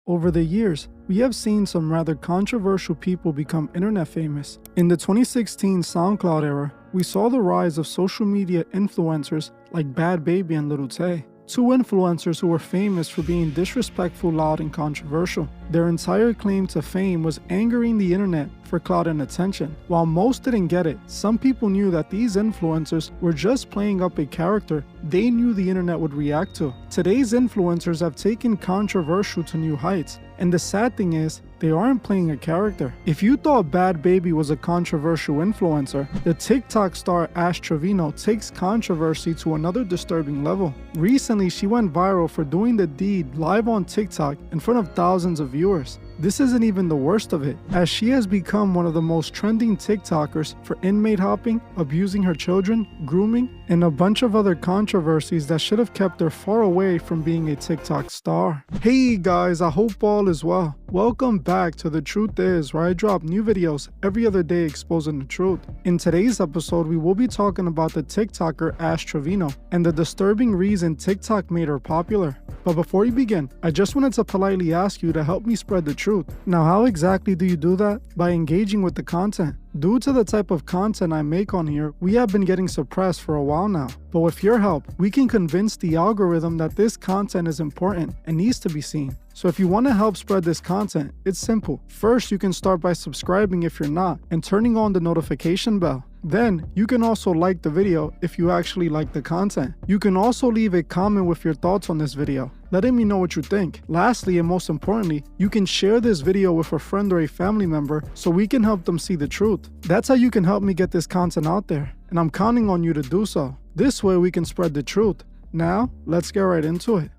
Over the years, we have seen some rather controversial people become internet famous. In the 2016 SoundCloud era, we saw the rise of social media influencers like Bad Baby and Lil Tay. Two influencers who were famous for being disrespectful, loud, and controversial. Their entire claim to fame was angering the internet for clout and attention. While most didn't get it, some people knew that these influencers were just playing up a character they knew the internet would react to. Today's influencers have taken controversial to new heights, and the sad thing is, they aren't playing a character. If you thought Bad Baby was a controversial influencer, the TikTok star Trevino takes controversy to another disturbing level. Recently, she went viral for doing the deed live on TikTok in front of thousands of viewers. This isn't even the worst of it, as she has become one of the most trending TikTokers for inmate hopping, abusing her children, grooming, and a bunch of other controversies that should have kept her far away from being a TikTok star. Hey guys, I hope all is well. Welcome back to The Truth Is, where I drop new videos every other day exposing the truth. In today's episode, we will be talking about the TikToker Trevino and the disturbing reason TikTok made her popular. But before we begin, I just wanted to politely ask you to help me spread the truth. Now, how exactly do you do that? By engaging with the content. Due to the type of content I make on here, we have been getting suppressed for a while now. But with your help, we can convince the algorithm that this content is important and needs to be seen. So if you want to help spread this content, it's simple. First, you can start by subscribing if you're not and turning on the notification bell. Then, you can also like the video if you actually like the content. You can also leave a comment with your thoughts on this video, letting me know what you think. Lastly, and most importantly, you can share this video with a friend or a family member so we can help them see the truth. That's how you can help me get this content out there, and I'm counting on you to do so. This way we can spread the truth. Now, let's get right into it.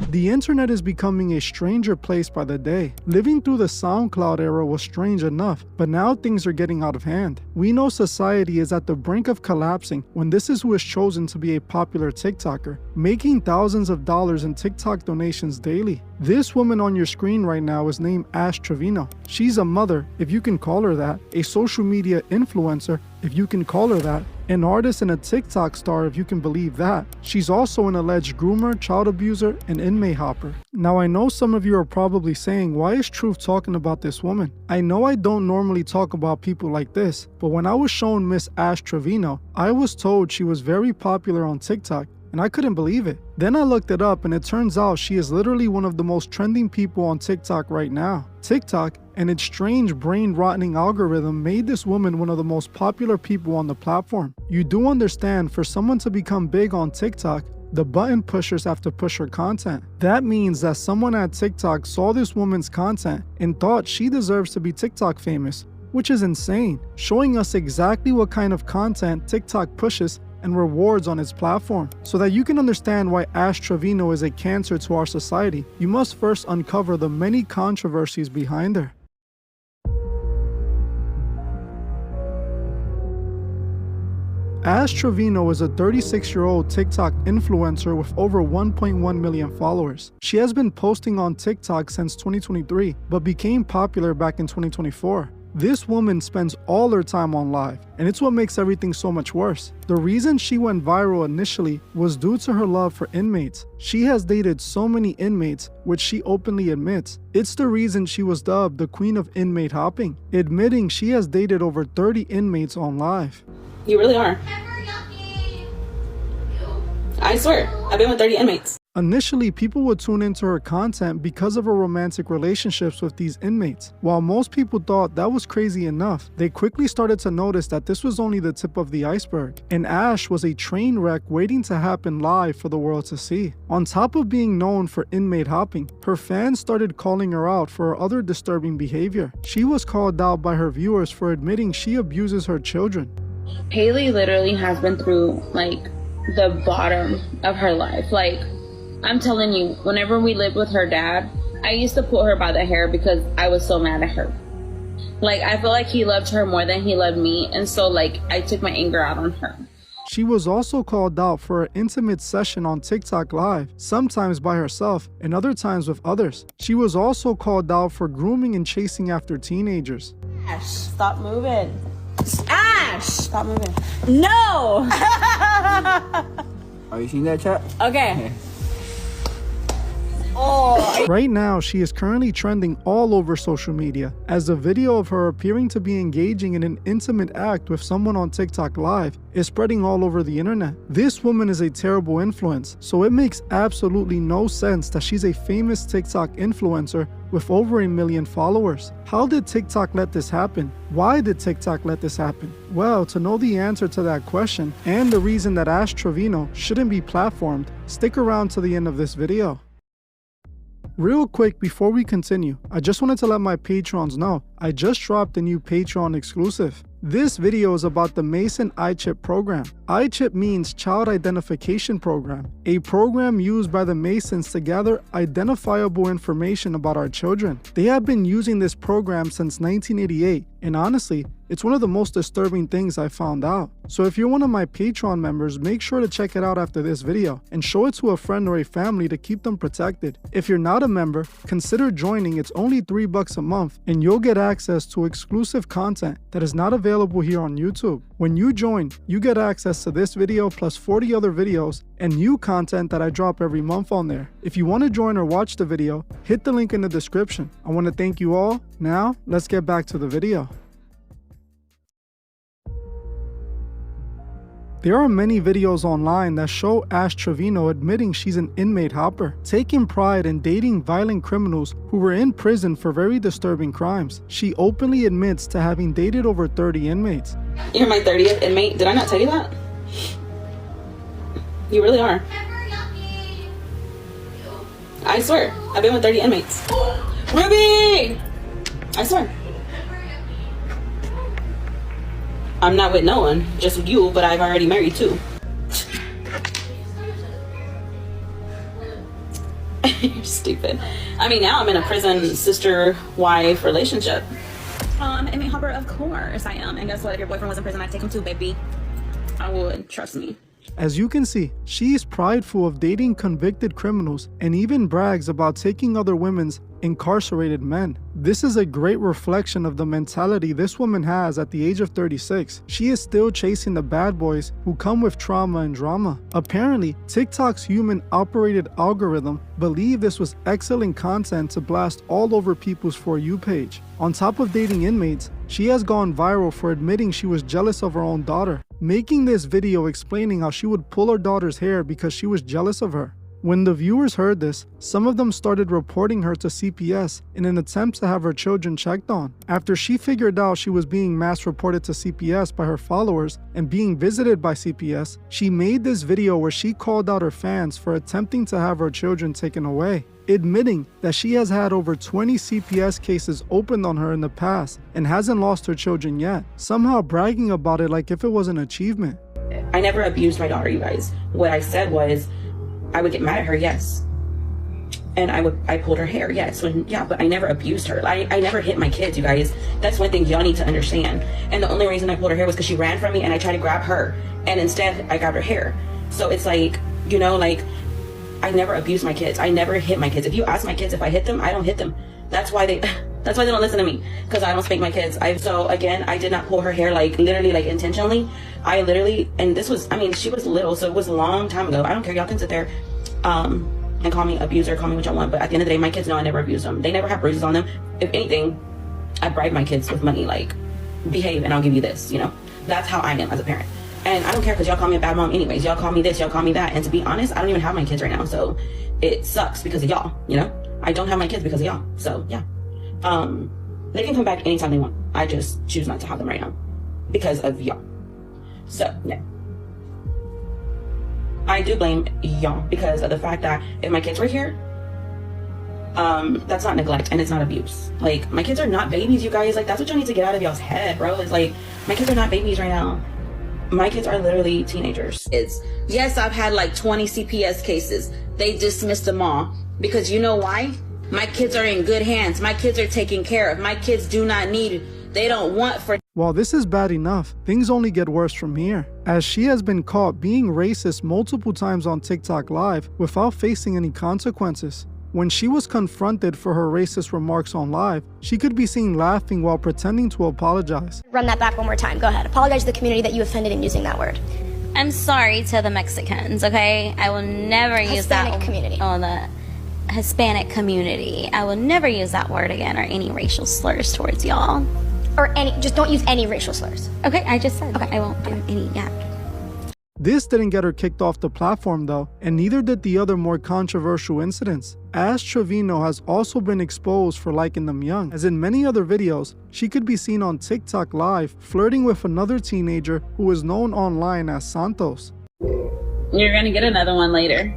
The internet is becoming a stranger place by the day. Living through the SoundCloud era was strange enough, but now things are getting out of hand. We know society is at the brink of collapsing when this is who is chosen to be a popular TikToker, making thousands of dollars in TikTok donations daily. This woman on your screen right now is named Trevino. She's a mother, if you can call her that, a social media influencer, if you can call her that, an artist and a TikTok star, if you can believe that. She's also an alleged groomer, child abuser, and inmate hopper. Now, I know some of you are probably saying, why is Truth talking about this woman? I know I don't normally talk about people like this, but when I was shown Miss Trevino, I was told she was very popular on TikTok, and I couldn't believe it. Then I looked it up, and it turns out she is literally one of the most trending people on TikTok right now. TikTok and its strange brain-rotting algorithm made this woman one of the most popular people on the platform. You do understand, for someone to become big on TikTok, the button pushers have to push her content. That means that someone at TikTok saw this woman's content and thought she deserves to be TikTok famous, which is insane, showing us exactly what kind of content TikTok pushes and rewards on its platform. So that you can understand why Trevino is a cancer to our society, you must first uncover the many controversies behind her. Trevino is a 36-year-old TikTok influencer with over 1.1 million followers. She has been posting on TikTok since 2023, but became popular back in 2024. This woman spends all her time on live, and it's what makes everything so much worse. The reason she went viral initially was due to her love for inmates. She has dated so many inmates, which she openly admits. It's the reason she was dubbed the Queen of Inmate Hopping, admitting she has dated over 30 inmates on live. You really are. I swear, I've been with 30 inmates. Initially, people would tune into her content because of her romantic relationships with these inmates. While most people thought that was crazy enough, they quickly started to notice that this was only the tip of the iceberg, and was a train wreck waiting to happen live for the world to see. On top of being known for inmate hopping, her fans started calling her out for her other disturbing behavior. She was called out by her viewers for admitting she abuses her children. Haley literally has been through the bottom of her life. I'm telling you, whenever we lived with her dad, I used to pull her by the hair because I was so mad at her. I feel like he loved her more than he loved me, and so I took my anger out on her. She was also called out for an intimate session on TikTok Live, sometimes by herself and other times with others. She was also called out for grooming and chasing after teenagers. Ash, stop moving. Ash! Stop moving. No! Are you seeing that, chat? Okay. Right now, she is currently trending all over social media as a video of her appearing to be engaging in an intimate act with someone on TikTok Live is spreading all over the internet. This woman is a terrible influence, so it makes absolutely no sense that she's a famous TikTok influencer with over 1 million followers. How did TikTok let this happen? Why did TikTok let this happen? Well, to know the answer to that question and the reason that Trevino shouldn't be platformed, stick around to the end of this video. Real quick before we continue, I just wanted to let my patrons know I just dropped a new Patreon exclusive. This video is about the Mason iChip program. iChip means Child Identification Program, a program used by the Masons to gather identifiable information about our children. They have been using this program since 1988, and honestly, it's one of the most disturbing things I found out. So if you're one of my Patreon members, make sure to check it out after this video and show it to a friend or a family to keep them protected. If you're not a member, consider joining. It's only $3 a month and you'll get access to exclusive content that is not available here on YouTube. When you join, you get access to this video plus 40 other videos and new content that I drop every month on there. If you want to join or watch the video, hit the link in the description. I want to thank you all. Now, let's get back to the video. There are many videos online that show Trevino admitting she's an inmate hopper, taking pride in dating violent criminals who were in prison for very disturbing crimes. She openly admits to having dated over 30 inmates. You're my 30th inmate. Did I not tell you that? You really are. I swear. I've been with 30 inmates. Ruby! I swear. I'm not with no one, just with you, but I've already married two. You're stupid. I mean, now I'm in a prison sister-wife relationship. I'm an inmate hopper, of course I am. And guess what? If your boyfriend was in prison, I'd take him too, baby. I would, trust me. As you can see, she is prideful of dating convicted criminals and even brags about taking other women's incarcerated men. This is a great reflection of the mentality this woman has at the age of 36. She is still chasing the bad boys who come with trauma and drama. Apparently, TikTok's human-operated algorithm believed this was excellent content to blast all over people's For You page. On top of dating inmates, she has gone viral for admitting she was jealous of her own daughter, making this video explaining how she would pull her daughter's hair because she was jealous of her. When the viewers heard this, some of them started reporting her to CPS in an attempt to have her children checked on. After she figured out she was being mass reported to CPS by her followers and being visited by CPS, she made this video where she called out her fans for attempting to have her children taken away, admitting that she has had over 20 CPS cases opened on her in the past and hasn't lost her children yet, somehow bragging about it like if it was an achievement. I never abused my daughter, you guys. What I said was, I would get mad at her, yes. And I pulled her hair, yes. But I never abused her. I never hit my kids, you guys. That's one thing y'all need to understand. And the only reason I pulled her hair was because she ran from me and I tried to grab her. And instead, I grabbed her hair. So it's like, you know, like, I never abused my kids. I never hit my kids. If you ask my kids if I hit them, I don't hit them. That's why they don't listen to me, because I don't spank my kids. So again, I did not pull her hair, like literally, like intentionally. I literally, and this was, I mean, she was little, so it was a long time ago. I don't care. Y'all can sit there and call me abuser, call me what y'all want. But at the end of the day, my kids know I never abused them. They never have bruises on them. If anything, I bribe my kids with money, like, behave and I'll give you this, you know. That's how I am as a parent. And I don't care because y'all call me a bad mom anyways. Y'all call me this, y'all call me that. And to be honest, I don't even have my kids right now. So it sucks because of y'all, you know. I don't have my kids because of y'all. So yeah. They can come back anytime they want. I just choose not to have them right now because of y'all. So no. I do blame y'all because of the fact that if my kids were here, that's not neglect and it's not abuse. Like, my kids are not babies, you guys. Like, that's what y'all need to get out of y'all's head, bro. It's like, my kids are not babies right now. My kids are literally teenagers. Yes, I've had like 20 CPS cases. They dismissed them all. Because you know why? My kids are in good hands. My kids are taken care of. My kids do not need, they don't want for. While this is bad enough, things only get worse from here, as she has been caught being racist multiple times on TikTok Live without facing any consequences. When she was confronted for her racist remarks on live, she could be seen laughing while pretending to apologize. Run that back one more time. Go ahead. Apologize to the community that you offended in using that word. I'm sorry to the Mexicans, okay? I will never use that. Hispanic community. Oh, that. Hispanic community. I will never use that word again or any racial slurs towards y'all. Or just don't use any racial slurs. Okay, I just said I won't do any, yeah. This didn't get her kicked off the platform though, and neither did the other more controversial incidents. Ash Trevino has also been exposed for liking them young, as in many other videos, she could be seen on TikTok live flirting with another teenager who is known online as Santos. You're gonna get another one later.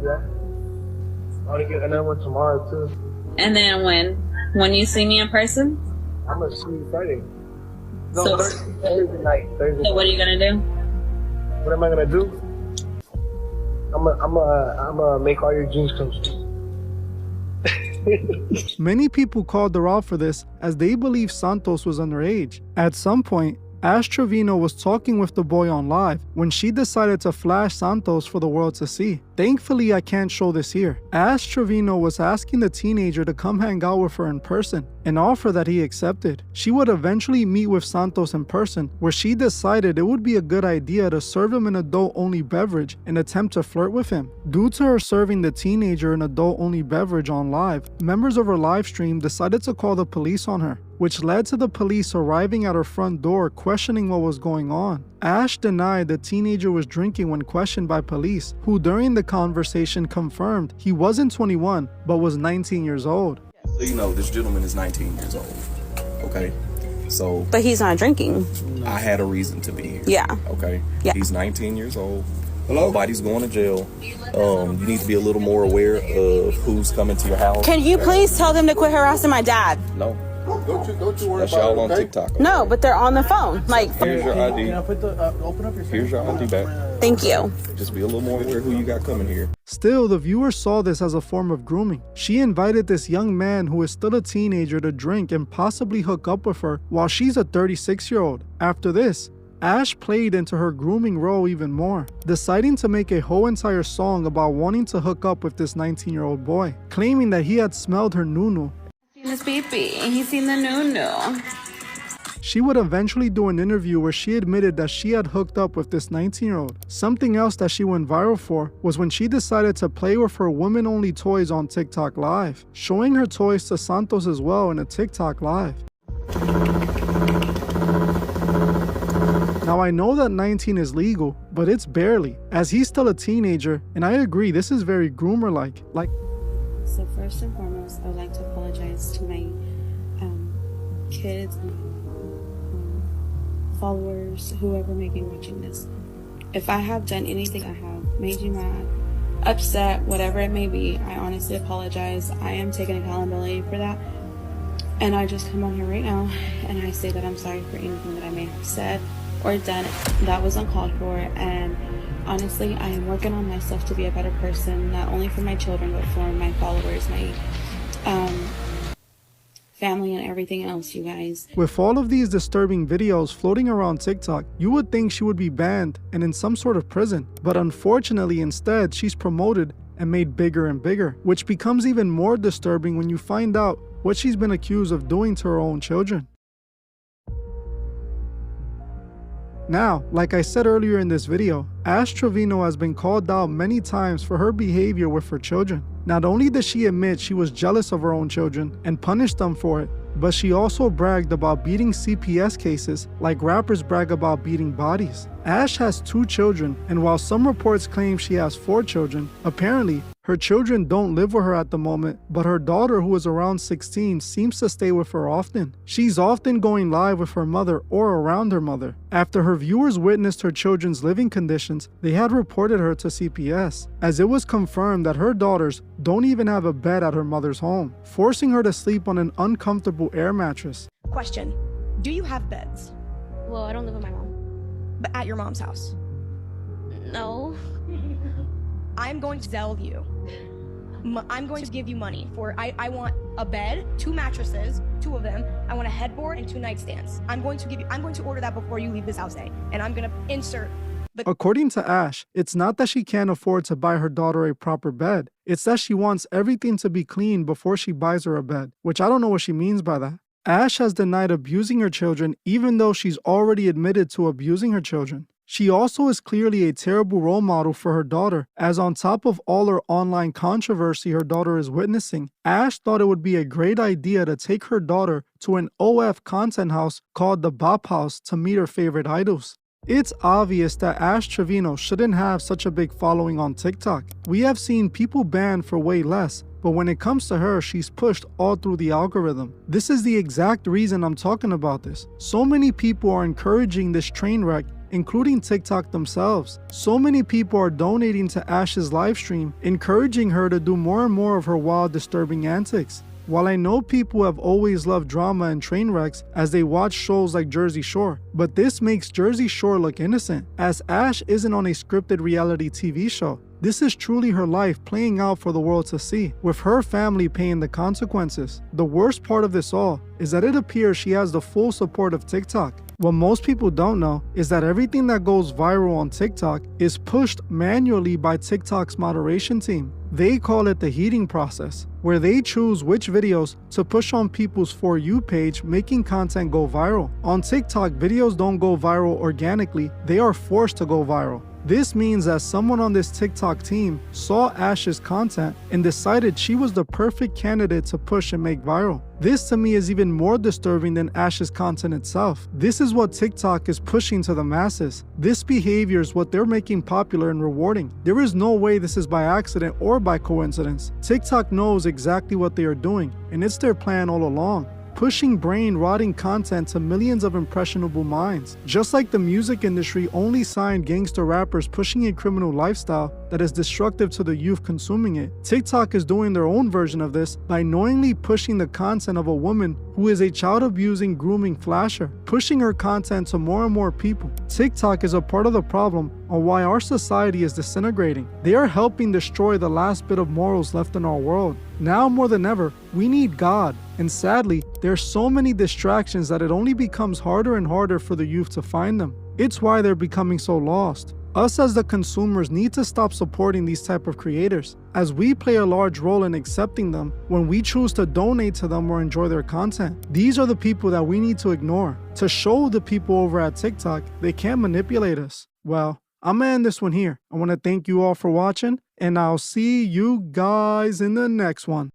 Yeah. I'm gonna get another one tomorrow too. And then when you see me in person? I'm gonna see you Friday. No, So- Thursday night. So what are you gonna do? What am I gonna do? I'm gonna make all your dreams come true. Many people called her out for this as they believe Santos was underage. At some point, Ash Trevino was talking with the boy on live when she decided to flash Santos for the world to see. Thankfully, I can't show this here. Ash Trevino was asking the teenager to come hang out with her in person, an offer that he accepted. She would eventually meet with Santos in person, where she decided it would be a good idea to serve him an adult-only beverage and attempt to flirt with him. Due to her serving the teenager an adult-only beverage on live, members of her live stream decided to call the police on her, which led to the police arriving at her front door questioning what was going on. Ash denied the teenager was drinking when questioned by police, who during the conversation confirmed he wasn't 21 but was 19 years old. So you know, this gentleman is 19 years old, okay? So But he's not drinking. I had a reason to be here. Yeah. Okay? Yeah. He's 19 years old. Nobody's going to jail. You need to be a little more aware of who's coming to your house. Can you please tell them to quit harassing my dad? No. Don't you worry That's about y'all it, on okay? TikTok. No, but they're on the phone. Like, Here's your ID. Can I put the open up your Here's your ID back. thank you. Just be a little more aware who you got coming here. Still, the viewer saw this as a form of grooming. She invited this young man who is still a teenager to drink and possibly hook up with her while she's a 36-year-old. After this, Ash played into her grooming role even more, deciding to make a whole entire song about wanting to hook up with this 19-year-old boy, claiming that he had smelled her nunu. Seen his pee-pee. He's seen the no-no. She would eventually do an interview where she admitted that she had hooked up with this 19-year-old. Something else that she went viral for was when she decided to play with her women-only toys on TikTok Live, showing her toys to Santos as well in a TikTok Live. Now I know that 19 is legal, but it's barely, as he's still a teenager, and I agree this is very groomer-like. So first and foremost, I would like to apologize to my kids and followers, whoever may be watching this. If I have done anything, I have made you mad, upset, whatever it may be, I honestly apologize. I am taking accountability for that. And I just come on here right now and I say that I'm sorry for anything that I may have said or done that was uncalled for. And honestly, I am working on myself to be a better person, not only for my children, but for my followers, my family, and everything else, you guys. With all of these disturbing videos floating around TikTok, you would think she would be banned and in some sort of prison. But unfortunately, instead, she's promoted and made bigger and bigger, which becomes even more disturbing when you find out what she's been accused of doing to her own children. Now, like I said earlier in this video, Ash Trevino has been called out many times for her behavior with her children. Not only did she admit she was jealous of her own children and punished them for it, but she also bragged about beating CPS cases like rappers brag about beating bodies. Ash has 2 children, and while some reports claim she has 4 children, apparently her children don't live with her at the moment, but her daughter, who is around 16, seems to stay with her often. She's often going live with her mother or around her mother. After her viewers witnessed her children's living conditions, they had reported her to CPS, as it was confirmed that her daughters don't even have a bed at her mother's home, forcing her to sleep on an uncomfortable air mattress. Question. Do you have beds? Well, I don't live with my mom. But at your mom's house? No. I'm going to sell you. I'm going to give you money for, I want a bed, 2 mattresses, 2 of them. I want a headboard and 2 nightstands. I'm going to order that before you leave this house, and I'm going to insert. According to Ash, it's not that she can't afford to buy her daughter a proper bed. It's that she wants everything to be clean before she buys her a bed, which I don't know what she means by that. Ash has denied abusing her children even though she's already admitted to abusing her children. She also is clearly a terrible role model for her daughter, as on top of all her online controversy her daughter is witnessing, Ash thought it would be a great idea to take her daughter to an OF content house called the Bop House to meet her favorite idols. It's obvious that Ash Trevino shouldn't have such a big following on TikTok. We have seen people banned for way less, but when it comes to her, she's pushed all through the algorithm. This is the exact reason I'm talking about this. So many people are encouraging this train wreck, including TikTok themselves. So many people are donating to Ash's livestream, encouraging her to do more and more of her wild, disturbing antics. While I know people have always loved drama and train wrecks as they watch shows like Jersey Shore, but this makes Jersey Shore look innocent, as Ash isn't on a scripted reality TV show. This is truly her life playing out for the world to see, with her family paying the consequences. The worst part of this all is that it appears she has the full support of TikTok. What most people don't know is that everything that goes viral on TikTok is pushed manually by TikTok's moderation team. They call it the heating process, where they choose which videos to push on people's For You page, making content go viral. On TikTok, videos don't go viral organically, they are forced to go viral. This means that someone on this TikTok team saw Ash's content and decided she was the perfect candidate to push and make viral. This to me is even more disturbing than Ash's content itself. This is what TikTok is pushing to the masses. This behavior is what they're making popular and rewarding. There is no way this is by accident or by coincidence. TikTok knows exactly what they are doing, and it's their plan all along. Pushing brain-rotting content to millions of impressionable minds. Just like the music industry only signed gangster rappers pushing a criminal lifestyle that is destructive to the youth consuming it, TikTok is doing their own version of this by knowingly pushing the content of a woman who is a child-abusing, grooming flasher, pushing her content to more and more people. TikTok is a part of the problem on why our society is disintegrating. They are helping destroy the last bit of morals left in our world. Now more than ever, we need God, and sadly, there are so many distractions that it only becomes harder and harder for the youth to find them. It's why they're becoming so lost. Us as the consumers need to stop supporting these type of creators, as we play a large role in accepting them when we choose to donate to them or enjoy their content. These are the people that we need to ignore, to show the people over at TikTok they can't manipulate us. Well, I'm gonna end this one here. I want to thank you all for watching, and I'll see you guys in the next one.